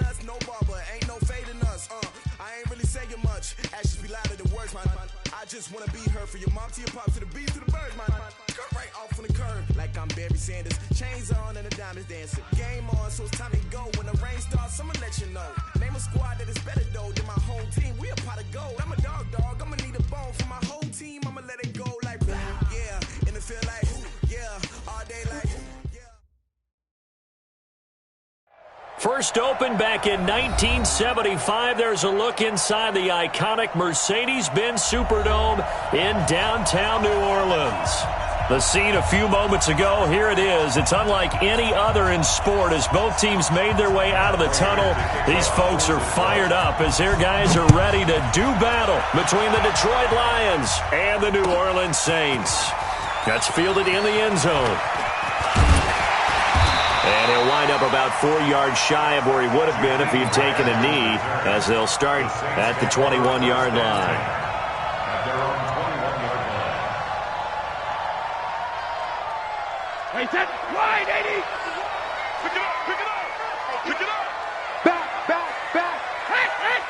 us, no barber, ain't no fading us. I ain't really saying much. Actions be louder than words, man. I just wanna be her for your mom to your pop to the beat to the birds, man. Cut right off on the curb, like I'm Barry Sanders. Chains on and the diamonds dancing. Game on, so it's time to go. When the rain starts, I'ma let you know. Name a squad that is better though than my home team. We a pot of gold. I'm a dog. I'ma need a bone for my whole team. I'ma let it go like yeah. In the field like yeah. All day like yeah. First opened back in 1975. There's a look inside the iconic Mercedes-Benz Superdome in downtown New Orleans. The scene a few moments ago, here it is. It's unlike any other in sport as both teams made their way out of the tunnel. These folks are fired up as their guys are ready to do battle between the Detroit Lions and the New Orleans Saints. That's fielded in the end zone. And he'll wind up about 4 yards shy of where he would have been if he'd taken a knee, as they'll start at the 21-yard line. Hey, set, wide, 80! Pick it up, pick it up! Pick it up! Back! Hit!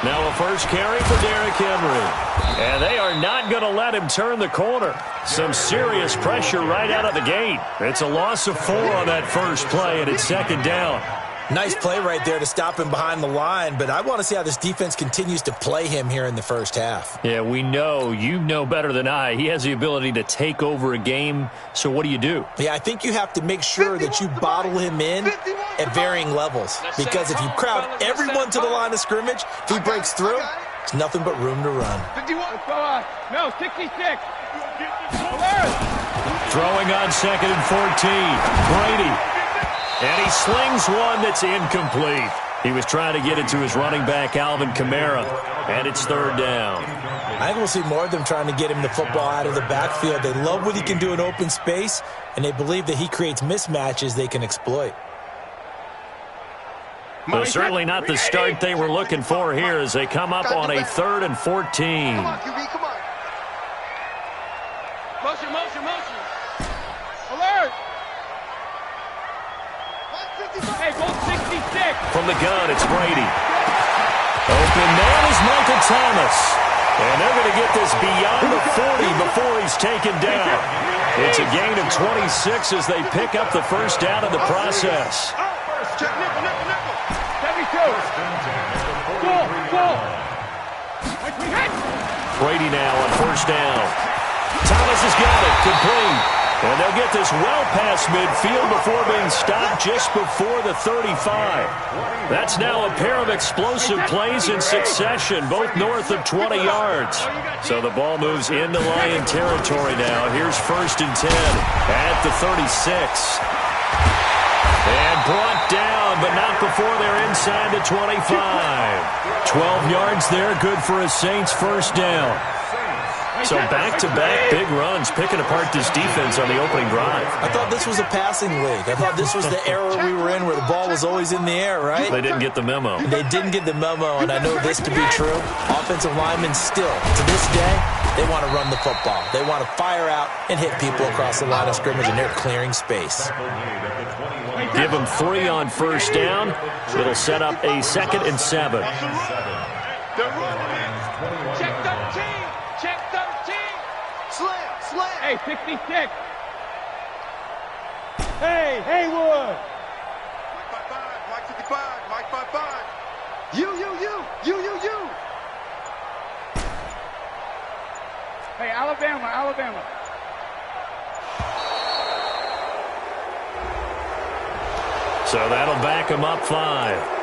Now a first carry for Derrick Henry. And they are not going to let him turn the corner. Some serious pressure right out of the gate. It's a loss of 4 on that first play, and it's second down. Nice play right there to stop him behind the line, but I want to see how this defense continues to play him here in the first half. Yeah, we know. You know better than I. He has the ability to take over a game, so what do you do? Yeah, I think you have to make sure that you bottle him in at varying levels, because if you crowd everyone to the line of scrimmage, if he breaks through, it's nothing but room to run. 51. No, 66. Throwing on 2nd and 14. Brady. And he slings one that's incomplete. He was trying to get it to his running back, Alvin Kamara, and it's third down. I think we'll see more of them trying to get him the football out of the backfield. They love what he can do in open space, and they believe that he creates mismatches they can exploit. Well, certainly not the start they were looking for here as they come up on a 3rd and 14. Come on, QB, come on. Motion. Alert! Hey, goal 66. From the gun, it's Brady. Open man is Michael Thomas. And they're going to get this beyond the 40 before he's taken down. It's a gain of 26 as they pick up the first down in the process. Check nickel. 72. Goal. Brady now on first down. Thomas has got it. Complete. And they'll get this well past midfield before being stopped just before the 35. That's now a pair of explosive plays in succession, both north of 20 yards. So the ball moves into Lion territory now. Here's 1st and 10 at the 36. And brought down, but not before they're inside the 25. 12 yards there, good for a Saints first down. So back-to-back big runs, picking apart this defense on the opening drive. I thought this was a passing league. I thought this was the era we were in where the ball was always in the air, right? They didn't get the memo. They didn't get the memo, and I know this to be true. Offensive linemen still, to this day, they want to run the football. They want to fire out and hit people across the line of scrimmage, and they're clearing space. Give them 3 on first down. It'll set up a 2nd and 7. Check 13. Slam. Hey, 66. Hey, Haywood. Mike 55. You. Hey, Alabama. So that'll back him up 5.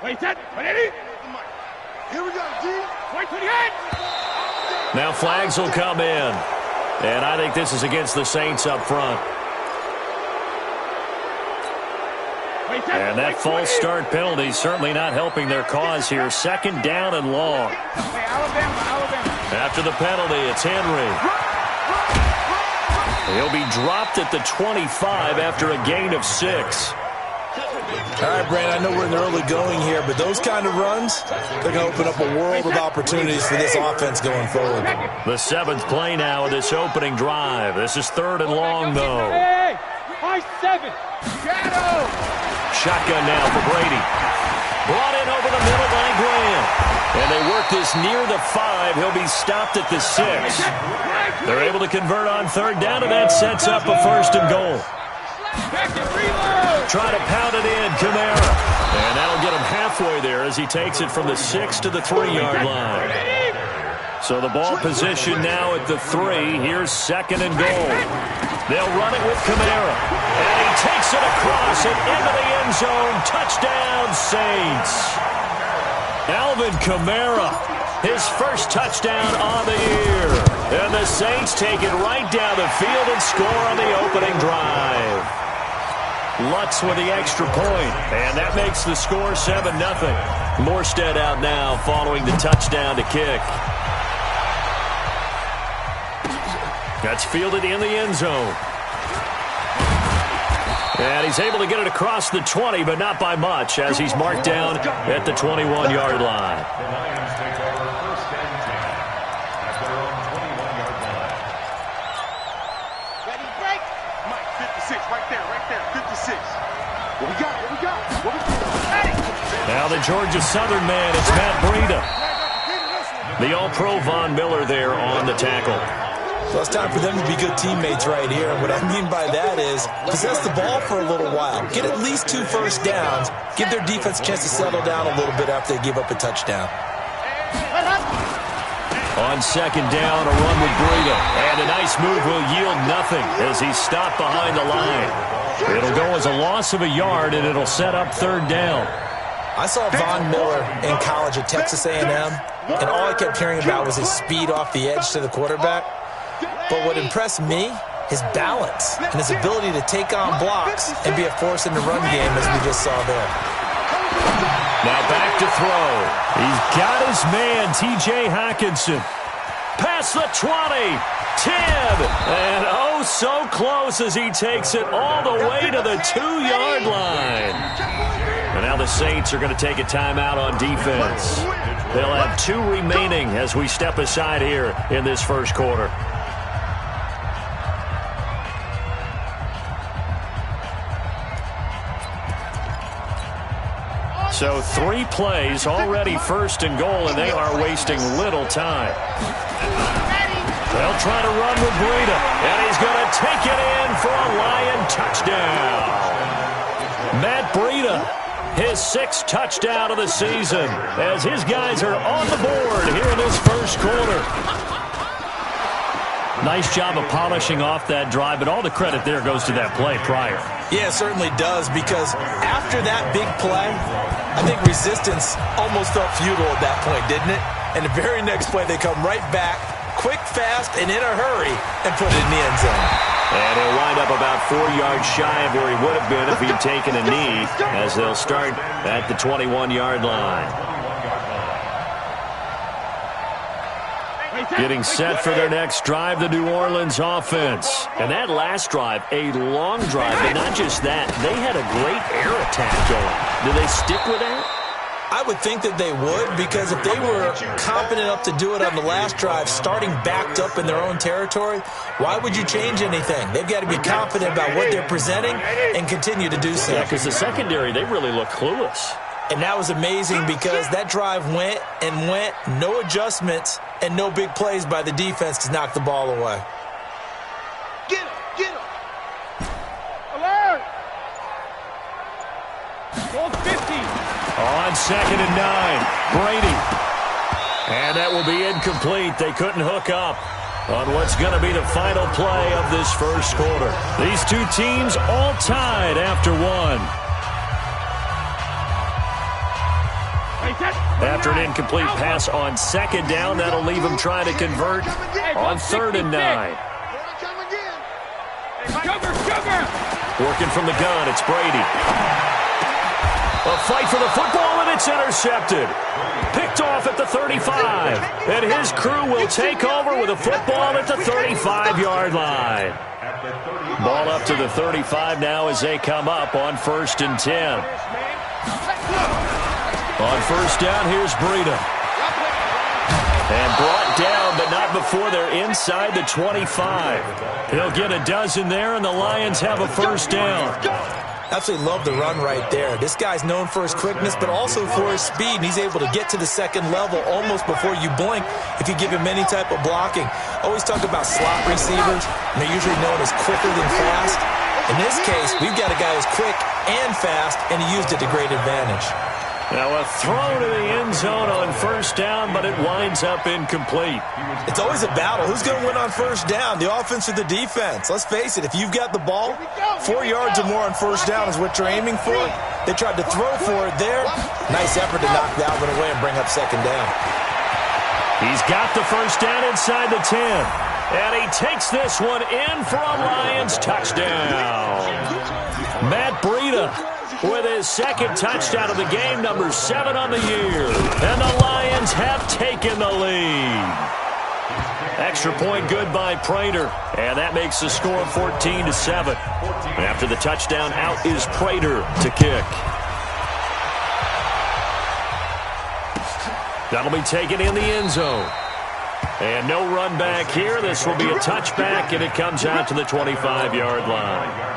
Wait, set. Ready? Here we go, D. Wait for the head. Now flags will come in. And I think this is against the Saints up front. And that false start penalty is certainly not helping their cause here. 2nd down and long. Hey, Alabama. After the penalty, it's Henry. He'll be dropped at the 25 after a gain of 6. All right, Brandon, I know we're in the early going here, but those kind of runs, they're going to open up a world of opportunities for this offense going forward. The 7th play now of this opening drive. This is 3rd and long, though. Hey, high 7. Shadow. Shotgun now for Brady. Brought in over the middle by Graham. And they work this near the 5. He'll be stopped at the 6. They're able to convert on 3rd down, and that sets up a 1st and goal. Try to pound it in, Kamara. And that'll get him halfway there as he takes it from the 6 to the 3-yard line. So the ball position now at the 3. Here's 2nd and goal. They'll run it with Kamara. And he takes it across and into the end zone. Touchdown, Saints. Alvin Kamara, his first touchdown on the year. And the Saints take it right down the field and score on the opening drive. Lutz with the extra point, and that makes the score 7-0. Morstead out now following the touchdown to kick. That's fielded in the end zone. And he's able to get it across the 20, but not by much, as he's marked down at the 21-yard line. Ready, break. Mike, 56, right there, 56. What we got? Now the Georgia Southern man, it's Matt Breida. The All-Pro Von Miller there on the tackle. So it's time for them to be good teammates right here. And what I mean by that is possess the ball for a little while. Get at least 2 first downs. Give their defense a chance to settle down a little bit after they give up a touchdown. On 2nd down, a run with Breida. And a nice move will yield nothing as he's stopped behind the line. It'll go as a loss of a yard, and it'll set up 3rd down. I saw Von Miller in college at Texas A&M, and all I kept hearing about was his speed off the edge to the quarterback. But what impressed me, his balance and his ability to take on blocks and be a force in the run game, as we just saw there. Now back to throw. He's got his man, T.J. Hockenson. Past the 20. 10. And oh, so close as he takes it all the way to the 2-yard line. And now the Saints are going to take a timeout on defense. They'll have 2 remaining as we step aside here in this first quarter. So 3 plays, already 1st and goal, and they are wasting little time. They'll try to run with Breida, and he's going to take it in for a Lion touchdown. Matt Breida, his 6th touchdown of the season, as his guys are on the board here in this first quarter. Nice job of polishing off that drive, but all the credit there goes to that play prior. Yeah, it certainly does, because after that big play, I think resistance almost felt futile at that point, didn't it? And the very next play, they come right back, quick, fast, and in a hurry, and put it in the end zone. And he'll wind up about 4 yards shy of where he would have been if he'd taken a knee, as they'll start at the 21-yard line. Getting set for their next drive, the New Orleans offense. And that last drive, a long drive, but not just that. They had a great air attack going. Do they stick with that? I would think that they would, because if they were confident enough to do it on the last drive, starting backed up in their own territory, why would you change anything? They've got to be confident about what they're presenting and continue to do so. Yeah, because the secondary, they really look clueless. And that was amazing, because that drive went and went, no adjustments, and no big plays by the defense to knock the ball away. Get him! Alert! Goal 50. On 2nd and 9, Brady. And that will be incomplete. They couldn't hook up on what's going to be the final play of this first quarter. These 2 teams all tied after 1. After an incomplete pass on 2nd down, that'll leave him trying to convert on 3rd and 9. Sugar! Working from the gun, it's Brady. A fight for the football, and it's intercepted. Picked off at the 35. And his crew will take over with a football at the 35-yard line. Ball up to the 35 now as they come up on 1st and 10. On 1st down, here's Breida. And brought down, but not before they're inside the 25. He'll get a dozen there, and the Lions have a 1st down. Absolutely love the run right there. This guy's known for his quickness, but also for his speed, and he's able to get to the second level almost before you blink if you give him any type of blocking. Always talk about slot receivers, and they're usually known as quicker than fast. In this case, we've got a guy who's quick and fast, and he used it to great advantage. Now a throw to the end zone on 1st down, but it winds up incomplete. It's always a battle. Who's going to win on 1st down, the offense or the defense? Let's face it, if you've got the ball, 4 yards or more on 1st down is what you're aiming for. They tried to throw for it there. Nice effort to knock that one away and bring up 2nd down. He's got the 1st down inside the 10. And he takes this one in for a Lions touchdown. Matt Breida with his 2nd touchdown of the game, number 7 on the year. And the Lions have taken the lead. Extra point good by Prater. And that makes the score 14-7. After the touchdown, out is Prater to kick. That'll be taken in the end zone. And no run back here. This will be a touchback, and it comes out to the 25-yard line.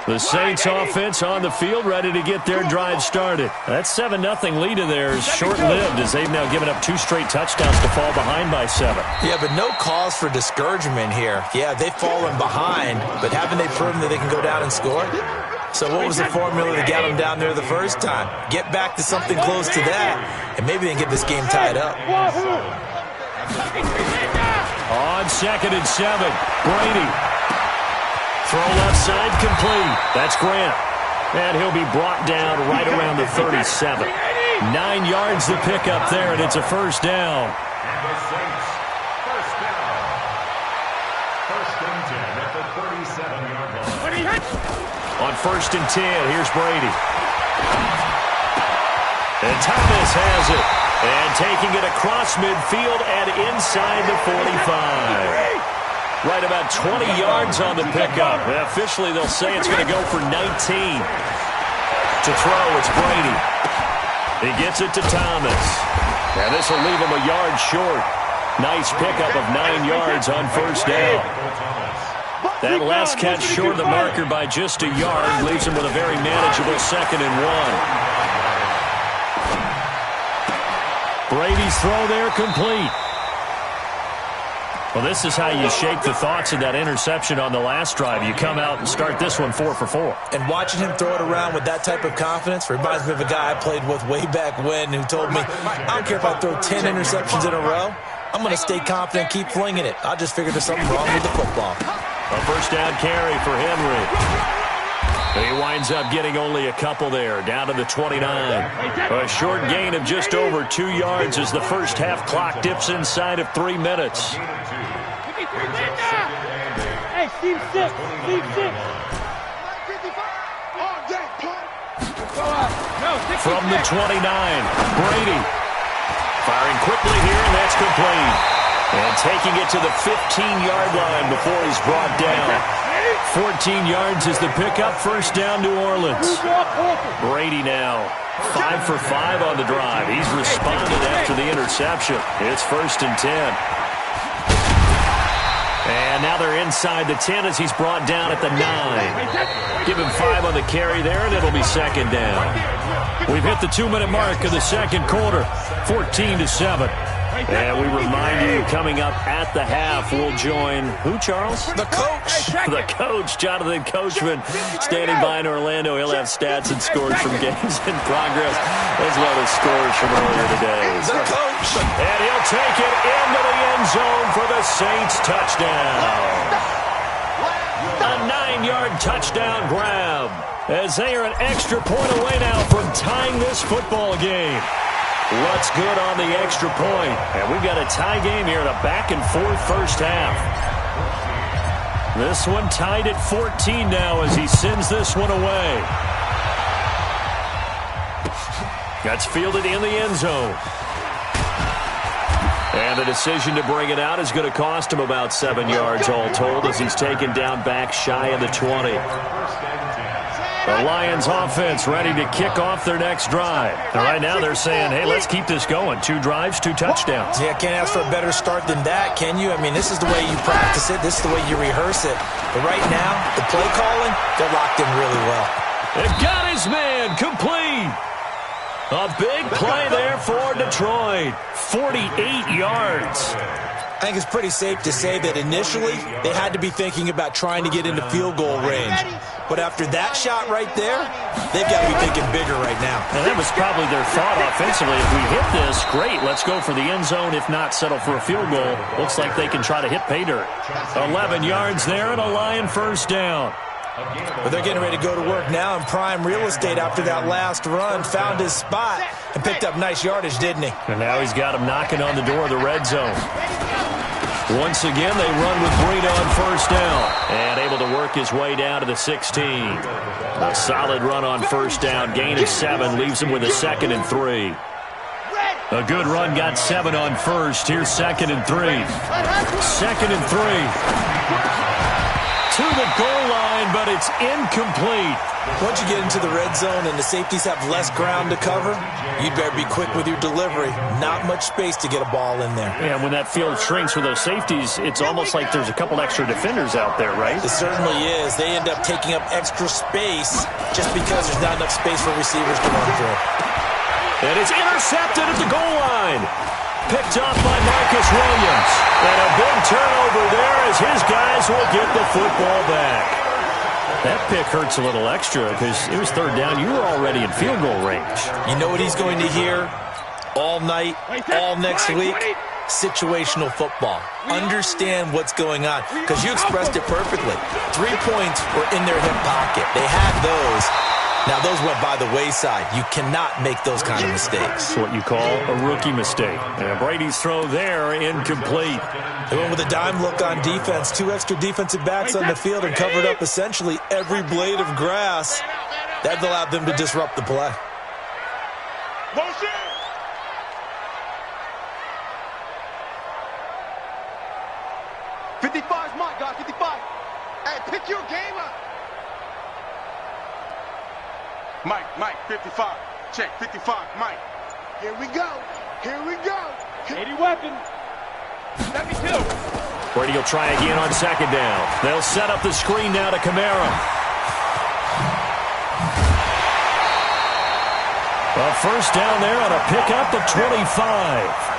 The Saints offense on the field, ready to get their drive started. That 7-0 lead of theirs short-lived as they've now given up 2 straight touchdowns to fall behind by 7. Yeah, but no cause for discouragement here. Yeah, they've fallen behind, but haven't they proven that they can go down and score? So what was the formula to get them down there the first time? Get back to something close to that, and maybe they can get this game tied up. On 2nd and 7, Brady. Throw left side complete. That's Grant. And he'll be brought down right around the 37. 9 yards to pick up there, and it's a 1st down. And the Saints, 1st down. 1st and 10 at the 37-yard line. On 1st and 10, here's Brady. And Thomas has it. And taking it across midfield and inside the 45. Right about 20 yards on the pickup. Officially, they'll say it's going to go for 19. To throw, it's Brady. He gets it to Thomas. And this will leave him a yard short. Nice pickup of 9 yards on 1st down. That last catch short of the marker by just a yard leaves him with a very manageable 2nd and 1. Brady's throw there complete. Well, this is how you shape the thoughts of that interception on the last drive. You come out and start this one 4 for 4. And watching him throw it around with that type of confidence reminds me of a guy I played with way back when who told me, I don't care if I throw 10 interceptions in a row. I'm going to stay confident, keep flinging it. I just figured there's something wrong with the football. A 1st down carry for Henry. He winds up getting only a couple there, down to the 29. A short gain of just over 2 yards as the 1st half clock dips inside of 3 minutes. Hey, Steve 6. From the 29, Brady. Firing quickly here, and that's complete. And taking it to the 15-yard line before he's brought down. 14 yards is the pickup. 1st down, New Orleans. Brady now 5 for 5 on the drive. He's responded after the interception. It's 1st and 10. And now they're inside the 10 as he's brought down at the 9. Give him 5 on the carry there, and it'll be 2nd down. We've hit the 2-minute mark of the 2nd quarter, 14-7. And we remind you, coming up at the half, we'll join who, Charles? The coach. The coach, Jonathan Coachman, standing by in Orlando. He'll have stats and scores from games in progress, as well as scores from earlier today. The coach. And he'll take it into the end zone for the Saints touchdown. A 9-yard touchdown grab, as they are an extra point away now from tying this football game. What's good on the extra point? And we've got a tie game here in a back-and-forth 1st half. This one tied at 14 now as he sends this one away. That's fielded in the end zone. And the decision to bring it out is going to cost him about 7 yards all told as he's taken down back shy of the 20. The Lions offense ready to kick off their next drive. And right now they're saying, hey, let's keep this going. 2 drives, 2 touchdowns. Yeah, can't ask for a better start than that, can you? I mean, this is the way you practice it. This is the way you rehearse it. But right now, the play calling, they're locked in really well. They've got his man complete. A big play there for Detroit. 48 yards. I think it's pretty safe to say that initially they had to be thinking about trying to get into field goal range. But after that shot right there, they've got to be thinking bigger right now. And that was probably their thought offensively. If we hit this, great, let's go for the end zone. If not, settle for a field goal. Looks like they can try to hit pay dirt. 11 yards there and a Lion first down. But they're getting ready to go to work now in prime real estate after that last run. Found his spot and picked up nice yardage, didn't he? And now he's got him knocking on the door of the red zone. Once again, they run with Breida on first down. And able to work his way down to the 16. A solid run on first down. Gain of 7 leaves him with a 2nd and 3. A good run got 7 on first. Here's 2nd and 3. 2nd and 3. To the goal line, but it's incomplete. Once you get into the red zone and the safeties have less ground to cover, you'd better be quick with your delivery. Not much space to get a ball in there. And when that field shrinks with those safeties, it's almost like there's a couple extra defenders out there, right? It certainly is. They end up taking up extra space just because there's not enough space for receivers to run through. And it's intercepted at the goal line. Picked off by Marcus Williams. And a big turnover there as his guys will get the football back. That pick hurts a little extra because it was 3rd down. You were already in field goal range. You know what he's going to hear all night, all next week? Situational football. Understand what's going on because you expressed it perfectly. 3 points were in their hip pocket. They had those. Now, those went by the wayside. You cannot make those kind of mistakes. It's what you call a rookie mistake. And Brady's throw there, incomplete. They went with a dime look on defense. 2 extra defensive backs on the field and covered up essentially every blade of grass. That allowed them to disrupt the play. Motion! '55's my guy, 55. Hey, pick your game up. Mike, 55. Check, 55, Mike. Here we go. 80 weapon. 72. Brady will try again on 2nd down. They'll set up the screen now to Kamara. A first down there on a pickup of 25.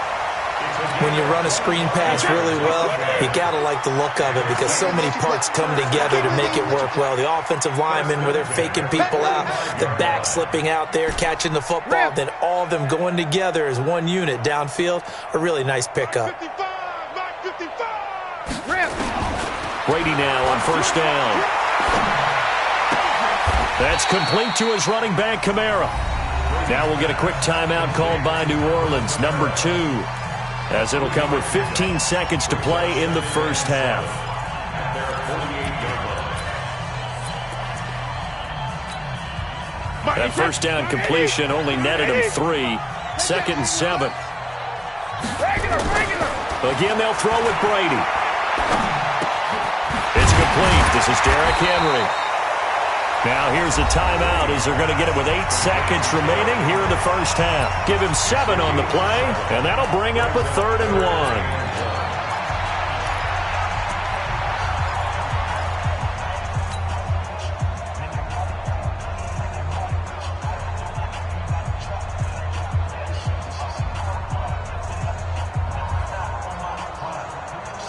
When you run a screen pass really well, you got to like the look of it because so many parts come together to make it work well. The offensive linemen where they're faking people out, the back slipping out there, catching the football, then all of them going together as one unit downfield. A really nice pickup. 55, Mike, 55. Brady now on first down. That's complete to his running back, Kamara. Now we'll get a quick timeout called by New Orleans, number 2. As it'll come with 15 seconds to play in the first half. That first down completion only netted him 3. 2nd and 7. Again, they'll throw with Brady. It's complete. This is Derrick Henry. Now here's a timeout as they're going to get it with 8 seconds remaining here in the first half. Give him 7 on the play, and that'll bring up a 3rd and 1.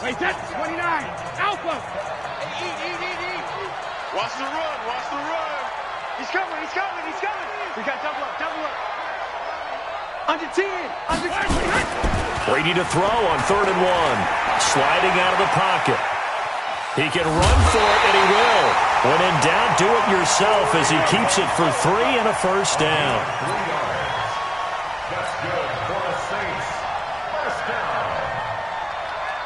Wait, that's 29. Alpha. Watch the run. He's coming. We got double up. Under 10. Brady to throw on 3rd and 1. Sliding out of the pocket. He can run for it, and he will. When in doubt, do it yourself as he keeps it for 3 and a first down. That's good for the Saints. First down.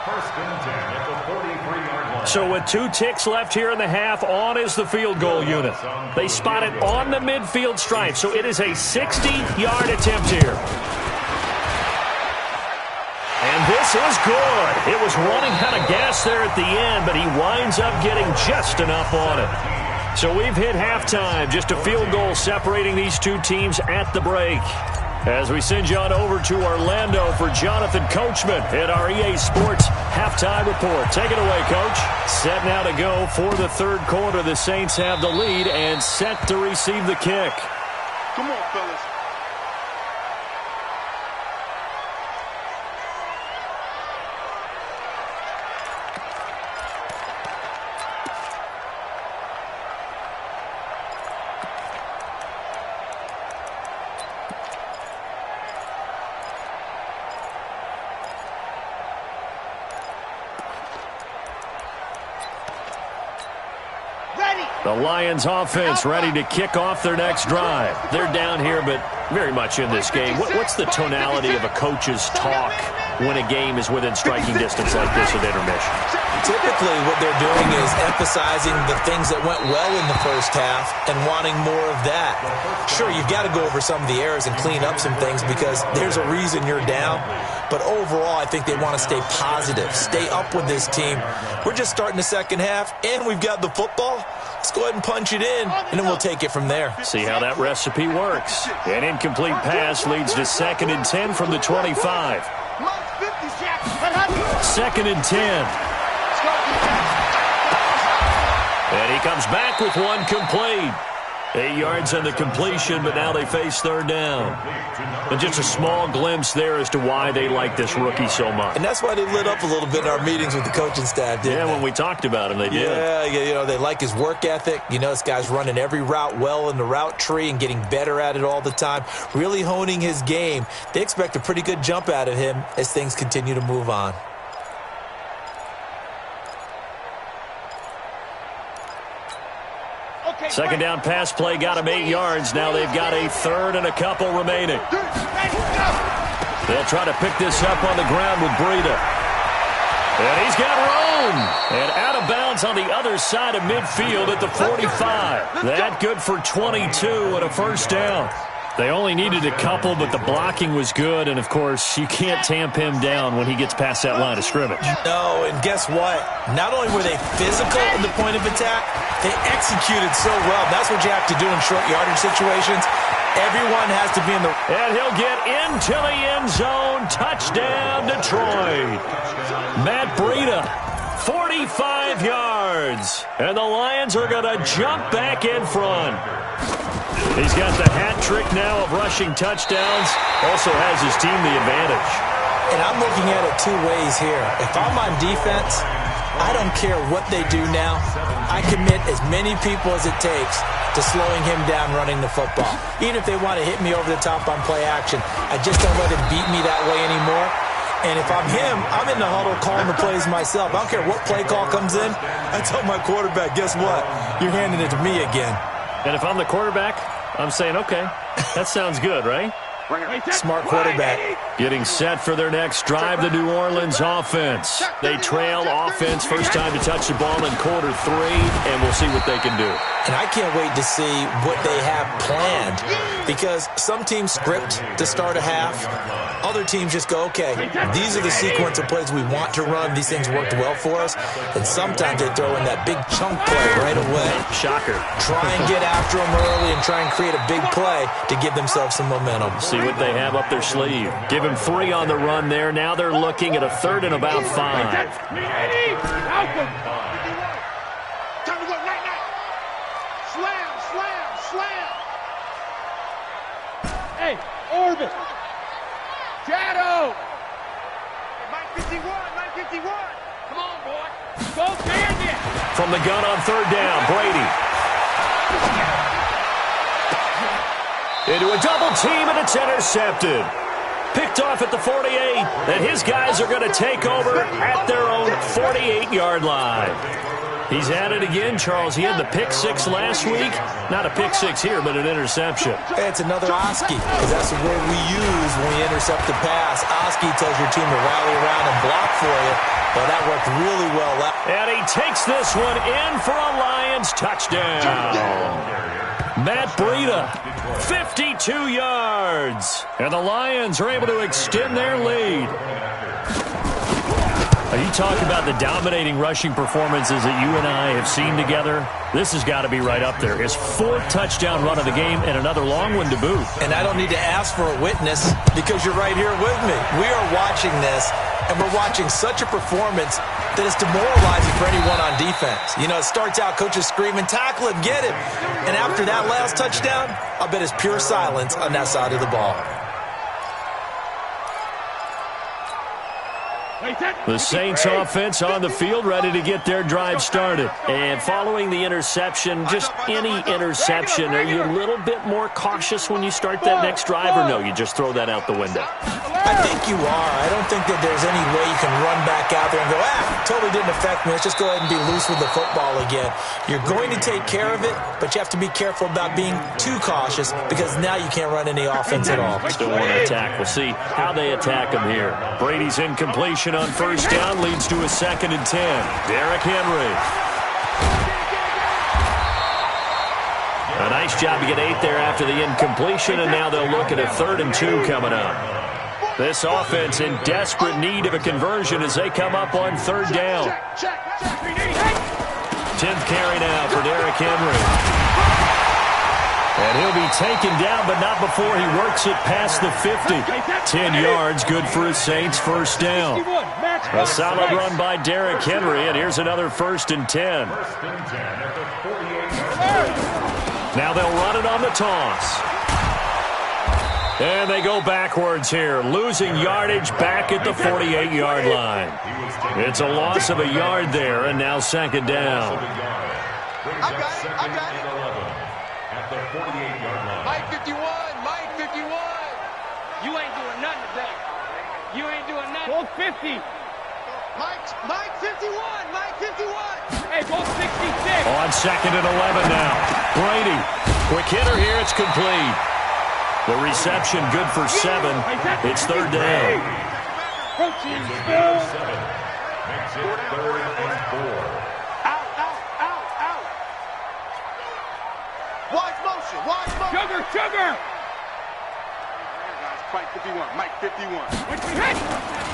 1st and 10 at the 43-yard line. So with 2 ticks left here in the half, on is the field goal unit. They spot it on the midfield stripe, so it is a 60-yard attempt here. And this is good. It was running out of gas there at the end, but he winds up getting just enough on it. So we've hit halftime, just a field goal separating these two teams at the break. As we send you on over to Orlando for Jonathan Coachman at our EA Sports Halftime Report. Take it away, Coach. Set now to go for the third quarter. The Saints have the lead and set to receive the kick. Come on, fellas. The Lions offense ready to kick off their next drive. They're down here, but very much in this game. What's the tonality of a coach's talk when a game is within striking distance like this at intermission? Typically, what they're doing is emphasizing the things that went well in the first half and wanting more of that. Sure, you've got to go over some of the errors and clean up some things because there's a reason you're down. But overall, I think they want to stay positive, stay up with this team. We're just starting the second half, and we've got the football. Let's go ahead and punch it in, and then we'll take it from there. See how that recipe works. An incomplete pass leads to 2nd and 10 from the 25. 2nd and 10. And he comes back with one complete. 8 yards on the completion, but now they face third down. And just a small glimpse there as to why they like this rookie so much. And that's why they lit up a little bit in our meetings with the coaching staff, didn't they? When we talked about him, they did. Yeah, you know, they like his work ethic. You know, this guy's running every route well in the route tree and getting better at it all the time, really honing his game. They expect a pretty good jump out of him as things continue to move on. Second down pass play got him 8 yards. Now they've got a third and a couple remaining. They'll try to pick this up on the ground with Breida. And he's got room. And out of bounds on the other side of midfield at the 45. That good for 22 and a first down. They only needed a couple, but the blocking was good. And, of course, you can't tamp him down when he gets past that line of scrimmage. No, and guess what? Not only were they physical in the point of attack, they executed so well. That's what you have to do in short yardage situations. Everyone has to be in the... And he'll get into the end zone. Touchdown, Detroit. Matt Breida, 45 yards. And the Lions are going to jump back in front. He's got the hat trick now of rushing touchdowns. Also has his team the advantage. And I'm looking at it two ways here. If I'm on defense, I don't care what they do now. I commit as many people as it takes to slowing him down running the football. Even if they want to hit me over the top on play action, I just don't let him beat me that way anymore. And if I'm him, I'm in the huddle calling the plays myself. I don't care what play call comes in. I tell my quarterback, guess what? You're handing it to me again. And if I'm the quarterback, I'm saying, okay, that sounds good, right? Smart quarterback. Getting set for their next drive, the New Orleans offense. They trail offense, first time to touch the ball in quarter 3, and we'll see what they can do. And I can't wait to see what they have planned, because some teams script to start a half. Other teams just go, okay, these are the sequence of plays we want to run. These things worked well for us. And sometimes they throw in that big chunk play right away. Shocker. Try and get after them early and try and create a big play to give themselves some momentum. See what they have up their sleeve. Give him 3 on the run there. Now they're looking at a third and about 5. Hey, Orbit. Shadow. 951, 951. Come on, boy. Go Bandit. From the gun on third down, Brady. Into a double team, and it's intercepted. Picked off at the 48, and his guys are going to take over at their own 48-yard line. He's at it again, Charles. He had the pick six last week. Not a pick six here, but an interception. Hey, it's another Oski, because that's the word we use when we intercept the pass. Oski tells your team to rally around and block for you. Well, that worked really well. And he takes this one in for a Lions touchdown. Matt Breida, 52 yards. And the Lions are able to extend their lead. You talk about the dominating rushing performances that you and I have seen together. This has got to be right up there. His fourth touchdown run of the game and another long one to boot. And I don't need to ask for a witness because you're right here with me. We are watching this, and we're watching such a performance that it's demoralizing for anyone on defense. You know, it starts out coaches screaming, tackle him, get him. And after that last touchdown, I'll bet it's pure silence on that side of the ball. The Saints offense on the field, ready to get their drive started. And following the interception, just any interception, are you a little bit more cautious when you start that next drive, or no, you just throw that out the window? I think you are. I don't think that there's any way you can run back out there and go, totally didn't affect me. Let's just go ahead and be loose with the football again. You're going to take care of it, but you have to be careful about being too cautious because now you can't run any offense at all. Still want to attack. We'll see how they attack him here. Brady's incompletion on first down leads to a 2nd and 10. Derrick Henry. A nice job to get 8 there after the incompletion, and now they'll look at a 3rd and 2 coming up. This offense in desperate need of a conversion as they come up on 3rd down. 10th carry now for Derrick Henry. And he'll be taken down, but not before he works it past the 50. 10 yards, good for his Saints first down. A solid run by Derrick Henry, and here's another 1st and 10. Now they'll run it on the toss. And they go backwards here, losing yardage back at the 48-yard line. It's a loss of a yard there, and now 2nd down. I got it. At the 48-yard line. Mike 51, Mike 51. You ain't doing nothing today. You ain't doing nothing. Go 50. Mike 51, Mike 51. Hey, go 66. On 2nd and 11 now. Brady, quick hitter here, it's complete. The reception good for 7. It's 3rd down. Makes it 3rd and 4. Out. Wide motion. Sugar. Mike 51, Mike 51.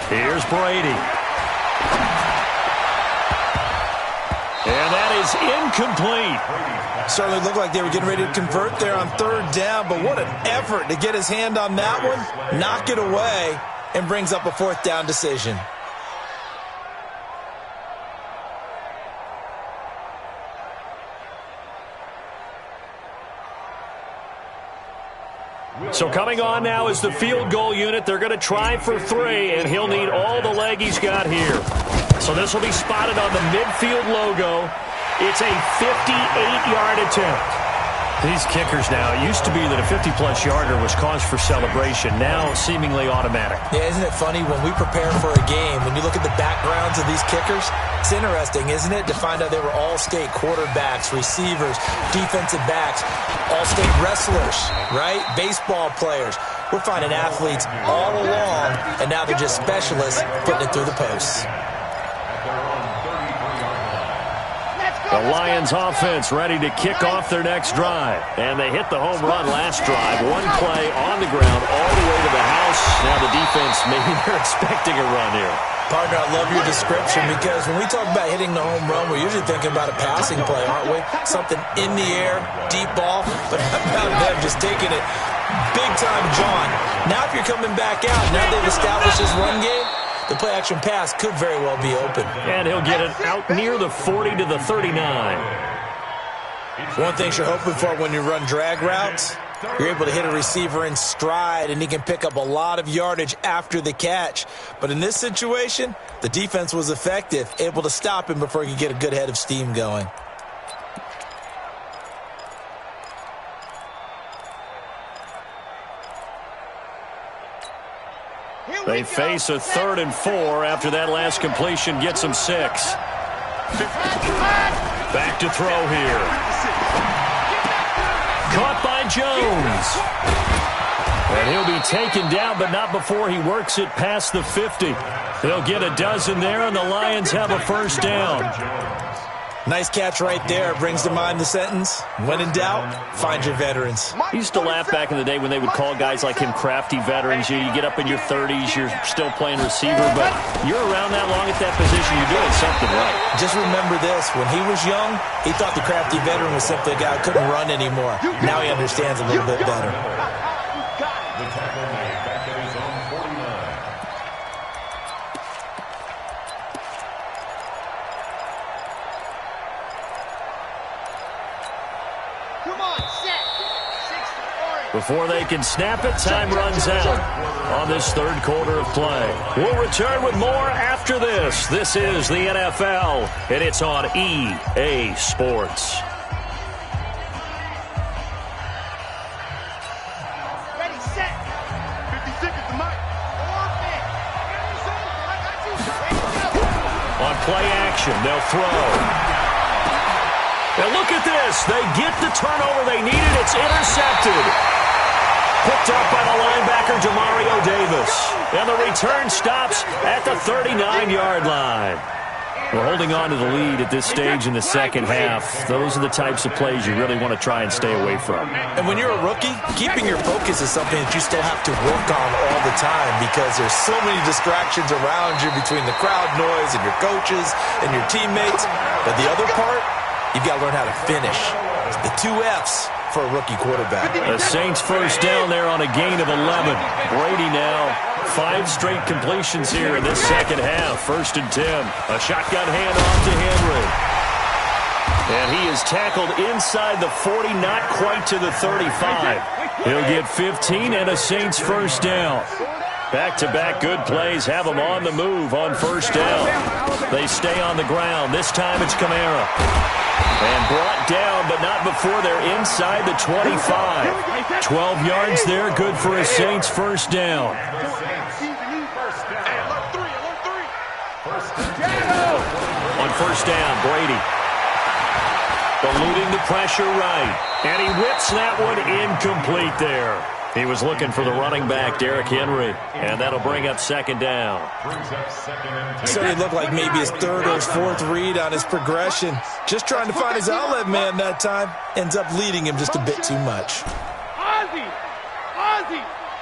Here's Brady. And that is incomplete. Certainly looked like they were getting ready to convert there on 3rd down, but what an effort to get his hand on that one, knock it away, and brings up a 4th down decision. So coming on now is the field goal unit. They're going to try for 3, and he'll need all the leg he's got here. So this will be spotted on the midfield logo. It's a 58-yard attempt. These kickers now, it used to be that a 50-plus yarder was cause for celebration. Now seemingly automatic. Yeah, isn't it funny when we prepare for a game, when you look at the backgrounds of these kickers, it's interesting, isn't it, to find out they were all-state quarterbacks, receivers, defensive backs, all-state wrestlers, right? Baseball players. We're finding athletes all along, and now they're just specialists putting it through the posts. The Lions offense ready to kick off their next drive. And they hit the home run last drive. One play on the ground all the way to the house. Now the defense, maybe they're expecting a run here. Partner, I love your description because when we talk about hitting the home run, we're usually thinking about a passing play, aren't we? Something in the air, deep ball, but how about them just taking it big time, John. Now if you're coming back out, now they've established this run game, the play-action pass could very well be open. And he'll get it out near the 40 to the 39. One thing you're hoping for when you run drag routes, you're able to hit a receiver in stride, and he can pick up a lot of yardage after the catch. But in this situation, the defense was effective, able to stop him before he could get a good head of steam going. They face a 3rd and 4 after that last completion gets them 6. Back to throw here. Caught by Jones. And he'll be taken down, but not before he works it past the 50. He'll get a dozen there, and the Lions have a first down. Nice catch right there. Brings to mind the sentence, when in doubt, find your veterans. I used to laugh back in the day when they would call guys like him crafty veterans. You get up in your 30s, you're still playing receiver, but you're around that long at that position, you're doing something right. Just remember this. When he was young, he thought the crafty veteran was simply a guy who couldn't run anymore. Now he understands a little bit better. The tackle made back at his own 49. Come on, set. 60, Before they can snap it, time runs out on this third quarter of play. We'll return with more after this. This is the NFL, and it's on EA Sports. Ready, set. 50 seconds to Mike. On play action, they'll throw. And look at this. They get the turnover they needed. It's intercepted. Picked up by the linebacker, Demario Davis. And the return stops at the 39-yard line. We're holding on to the lead at this stage in the second half. Those are the types of plays you really want to try and stay away from. And when you're a rookie, keeping your focus is something that you still have to work on all the time because there's so many distractions around you between the crowd noise and your coaches and your teammates. But the other part, you've got to learn how to finish. It's the 2 F's for a rookie quarterback. The Saints first down there on a gain of 11. Brady now 5 straight completions here in this second half. 1st and 10. A shotgun handoff to Henry. And he is tackled inside the 40, not quite to the 35. He'll get 15 and a Saints first down. Back-to-back good plays have them on the move on first down. They stay on the ground. This time it's Kamara. And brought down, but not before they're inside the 25. 12 yards there, good for a Saints first down. On first down, Brady. Eluding the pressure right. And he whips that one incomplete there. He was looking for the running back, Derrick Henry, and that'll bring up 2nd down. So he looked like maybe his 3rd or his 4th read on his progression. Just trying to find his outlet man that time. Ends up leading him just a bit too much. Ozzy!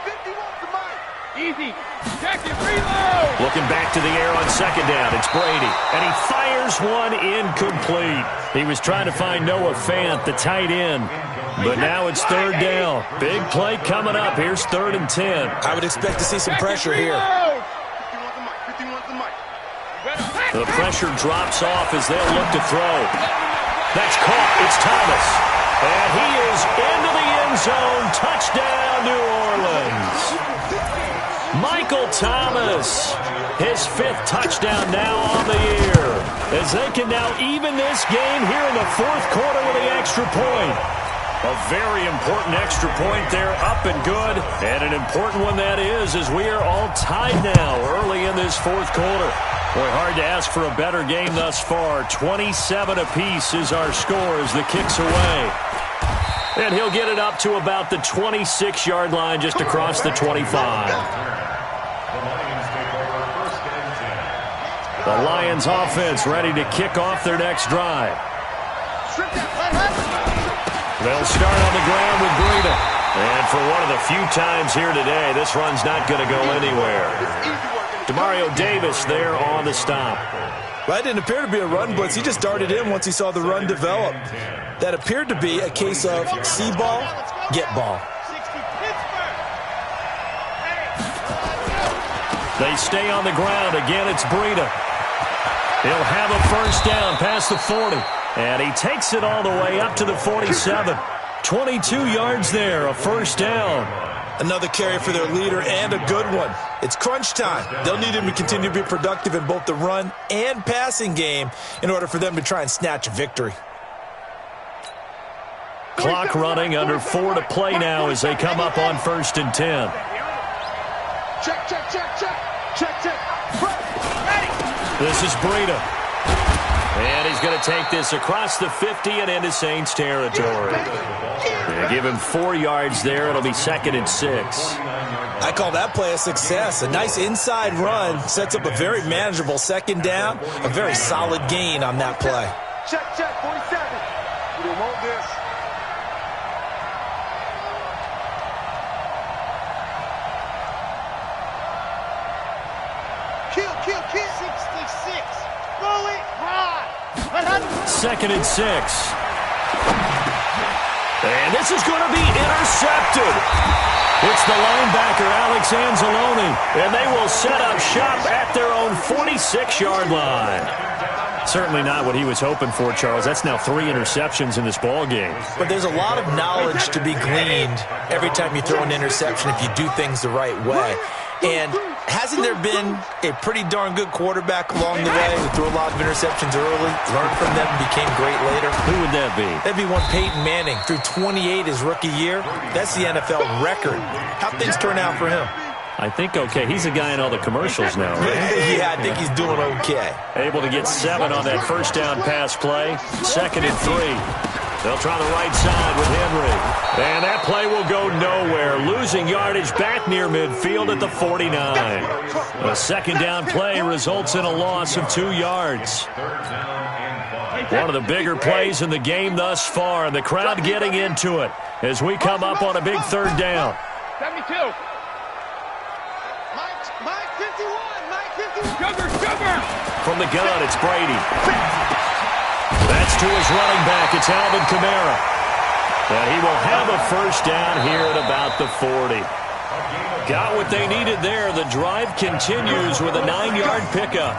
51 to Mike! Easy! Check it, reload! Looking back to the air on 2nd down, it's Brady. And he fires one incomplete. He was trying to find Noah Fant, the tight end. But now it's 3rd down. Big play coming up. Here's 3rd and 10. I would expect to see some pressure here. The pressure drops off as they'll look to throw. That's caught. It's Thomas. And he is into the end zone. Touchdown, New Orleans. Michael Thomas, his 5th touchdown now on the year. As they can now even this game here in the 4th quarter with the extra point. A very important extra point there, up and good. And an important one that is, as we are all tied now early in this 4th quarter. Boy, hard to ask for a better game thus far. 27 apiece is our score as the kick's away. And he'll get it up to about the 26-yard line just across the 25. The Lions offense ready to kick off their next drive. They'll start on the ground with Breida. And for one of the few times here today, this run's not going to go anywhere. Demario Davis there on the stop. Well, that didn't appear to be a run blitz. He just darted in once he saw the run develop. That appeared to be a case of see ball, get ball. They stay on the ground. Again, it's Breida. He'll have a first down past the 40. And he takes it all the way up to the 47. 22 yards there, a first down. Another carry for their leader and a good one. It's crunch time. They'll need him to continue to be productive in both the run and passing game in order for them to try and snatch a victory. Clock running, under 4 to play now as they come up on 1st and 10. Check, check, check, check. Check, check. Ready. This is Breida. And he's going to take this across the 50 and into Saints territory. They give him 4 yards there. It'll be 2nd and 6. I call that play a success. A nice inside run sets up a very manageable 2nd down. A very solid gain on that play. Check, 47. We want this. Kill. 66. Bullet ride. 2nd and 6. And this is going to be intercepted. It's the linebacker, Alex Anzalone, and they will set up shop at their own 46-yard line. Certainly not what he was hoping for, Charles. That's now 3 interceptions in this ball game. But there's a lot of knowledge to be gleaned every time you throw an interception if you do things the right way. And hasn't there been a pretty darn good quarterback along the way who threw a lot of interceptions early, learned from them, and became great later? Who would that be? That'd be one Peyton Manning. Threw 28 his rookie year. That's the NFL record. How'd things turn out for him? I think okay. He's a guy in all the commercials now, right? Yeah, I think he's doing okay. Able to get 7 on that first down pass play. 2nd and 3. They'll try the right side with Henry. And that play will go nowhere. Losing yardage back near midfield at the 49. A 2nd down play results in a loss of 2 yards. One of the bigger plays in the game thus far. And the crowd getting into it as we come up on a big 3rd down. 72. Mike 51. Sugar. From the gun, it's Brady. That's to his running back. It's Alvin Kamara. And he will have a first down here at about the 40. Got what they needed there. The drive continues with a 9-yard pickup.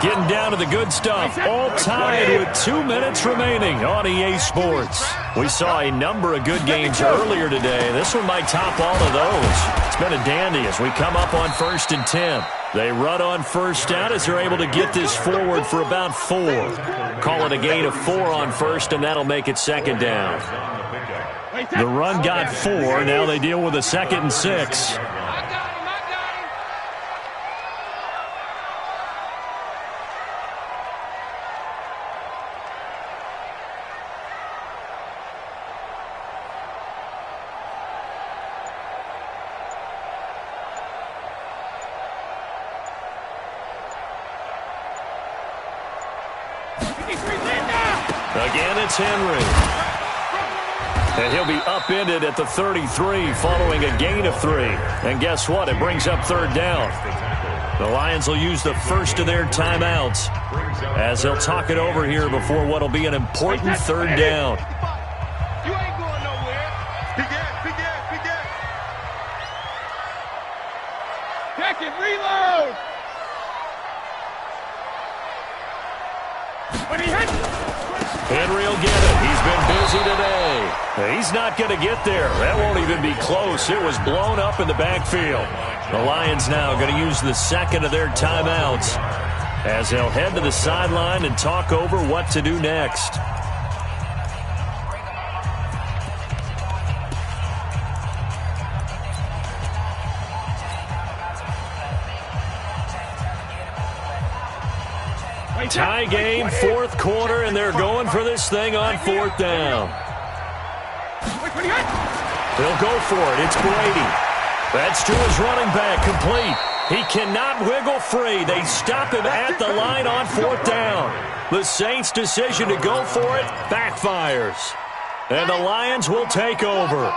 Getting down to the good stuff. All tied with 2 minutes remaining on EA Sports. We saw a number of good games earlier today. This one might top all of those. It's been a dandy as we come up on 1st and 10. They run on first down as they're able to get this forward for about 4. Call it a gain of 4 on first, and that'll make it 2nd down. The run got 4. Now they deal with a 2nd and 6. Again, it's Henry. And he'll be upended at the 33 following a gain of 3. And guess what? It brings up 3rd down. The Lions will use the first of their timeouts as they'll talk it over here before what will be an important 3rd down. You ain't going nowhere. Big gas. Check it, reload. When he hits. Henry will get it. He's been busy today. He's not going to get there. That won't even be close. It was blown up in the backfield. The Lions now going to use the 2nd of their timeouts as they'll head to the sideline and talk over what to do next. Tie game, 4th quarter, and they're going for this thing on 4th down. They'll go for it. It's Brady. That's to his running back, complete. He cannot wiggle free. They stop him at the line on 4th down. The Saints' decision to go for it backfires. And the Lions will take over.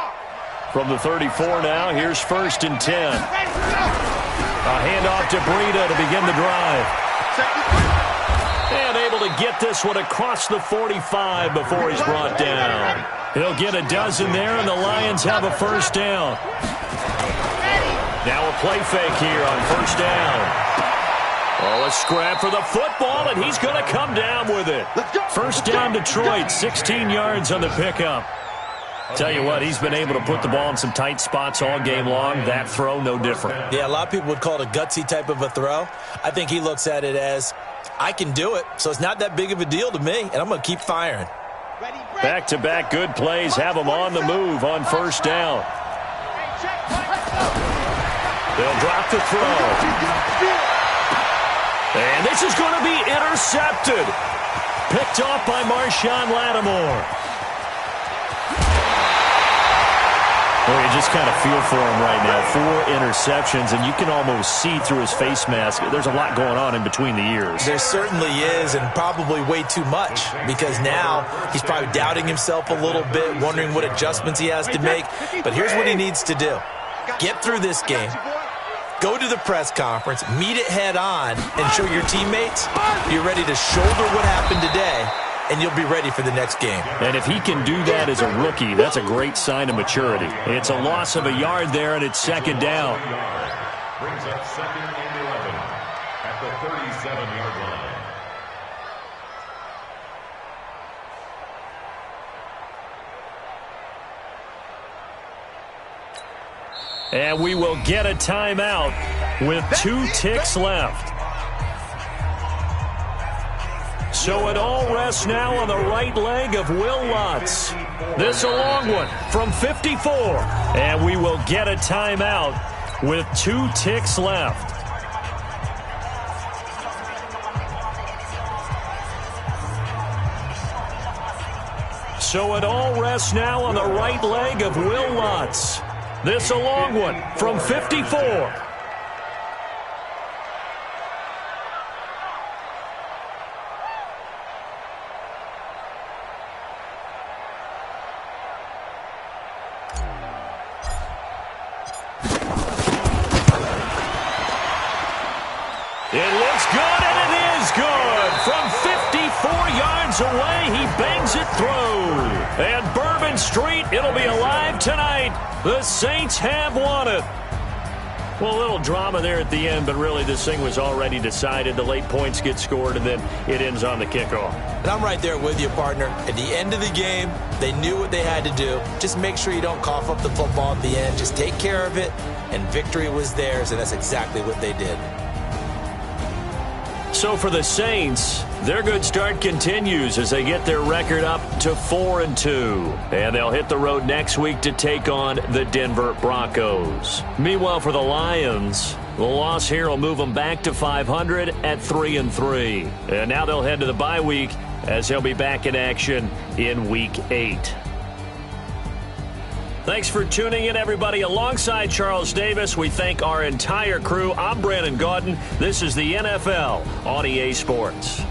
From the 34 now, here's 1st and 10. A handoff to Breida to begin the drive. And able to get this one across the 45 before he's brought down. He'll get a dozen there, and the Lions have a first down. Now a play fake here on first down. Oh, a scrap for the football, and he's going to come down with it. First down, Detroit, 16 yards on the pickup. Tell you what, he's been able to put the ball in some tight spots all game long. That throw, no different. Yeah, a lot of people would call it a gutsy type of a throw. I think he looks at it as, I can do it, so it's not that big of a deal to me, and I'm going to keep firing. Back-to-back good plays have them on the move on first down. They'll drop the throw. And this is going to be intercepted. picked off by Marshawn Lattimore. Well, you just kind of feel for him right now. 4 interceptions, and you can almost see through his face mask. There's a lot going on in between the ears. There certainly is, and probably way too much, because now he's probably doubting himself a little bit, wondering what adjustments he has to make. But here's what he needs to do. Get through this game, go to the press conference, meet it head on, and show your teammates you're ready to shoulder what happened today, and you'll be ready for the next game. And if he can do that as a rookie, that's a great sign of maturity. It's a loss of a yard there, and it's second down. Brings up 2nd and 11 at the 37-yard line. And we will get a timeout with 2 ticks left. So it all rests now on the right leg of Will Lutz. This a long one from 54. And we will get a timeout with 2 ticks left. So it all rests now on the right leg of Will Lutz. This a long one from 54. It looks good, and it is good. From 54 yards away, he bangs it through. And Bourbon Street, it'll be alive tonight. The Saints have won it. Well, a little drama there at the end, but really this thing was already decided. The late points get scored, and then it ends on the kickoff. And I'm right there with you, partner. At the end of the game, they knew what they had to do. Just make sure you don't cough up the football at the end. Just take care of it, and victory was theirs, and that's exactly what they did. So for the Saints, their good start continues as they get their record up to 4-2. And they'll hit the road next week to take on the Denver Broncos. Meanwhile, for the Lions, the loss here will move them back to 500 at 3-3. And now they'll head to the bye week as they'll be back in action in Week 8. Thanks for tuning in, everybody. Alongside Charles Davis, we thank our entire crew. I'm Brandon Gaudin. This is the NFL on EA Sports.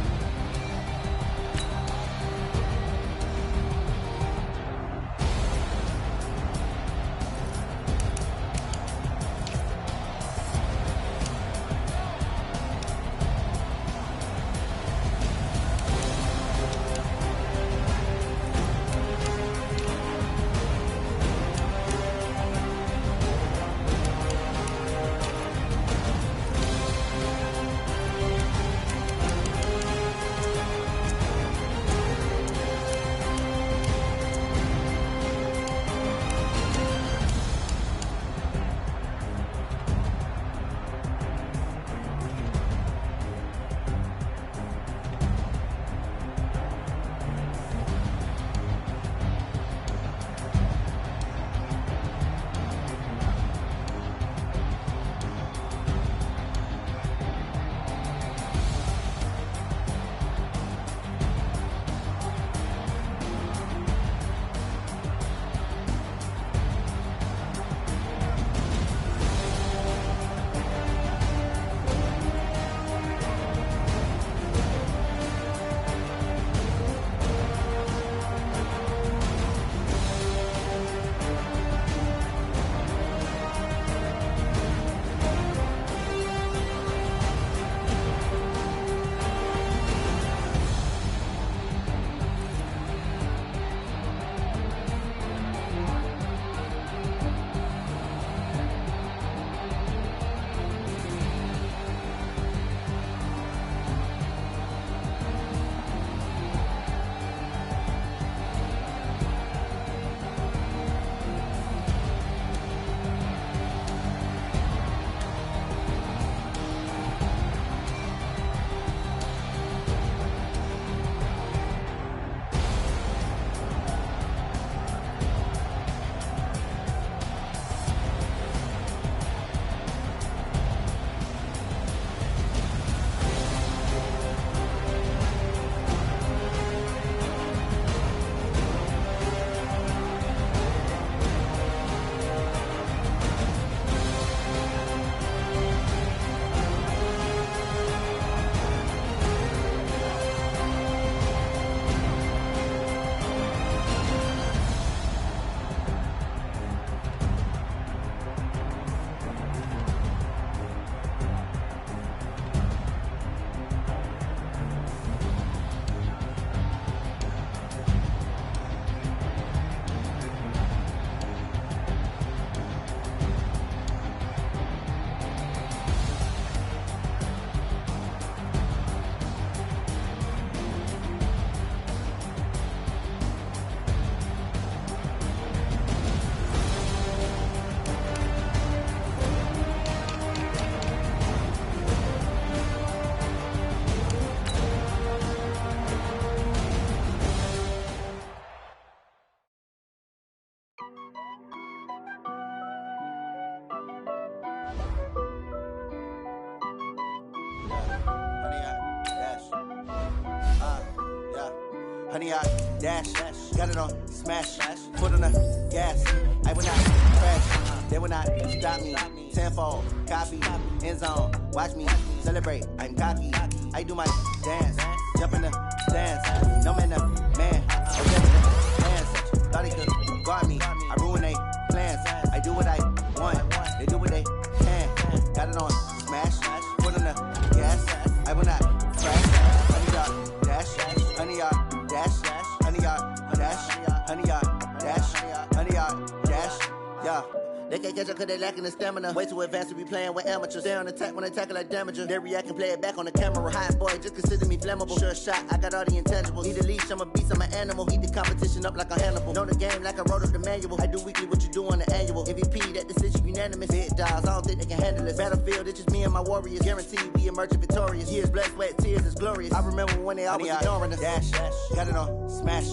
100 yard dash. Got it on smash. Foot on the gas. I will not crash. They will not stop me. Tenfold, copy, end zone. Watch me celebrate. I'm cocky. I do my dance. Jump in the stands. No man, the man. I jump in the hands. Thought he could guard me. I ruin they plans. I do what I want. They do what they can. Got it on smash. Foot on the gas. I will not crash. 100 yard dash. 100 yard dash. 100 yard dash. 100 yard dash. 100 yard dash. Yeah. They can't catch up cause they lacking the stamina. Way too advanced to be playing with amateurs. Stay on attack when they tackle like damager. They react and play it back on the camera. Hot boy, just consider me flammable. Sure shot, I got all the intangibles. Need a leash, I'm a beast, I'm an animal. Heat the competition up like a Hannibal. Know the game like I wrote up the manual. I do weekly what you do on the annual. MVP, that decision unanimous. Big dogs, I don't think they can handle it. Battlefield, it's just me and my warriors. Guaranteed we emerging victorious. Years, blood, sweat, tears, it's glorious. I remember when they always ignoring us. Dash, got it on smash.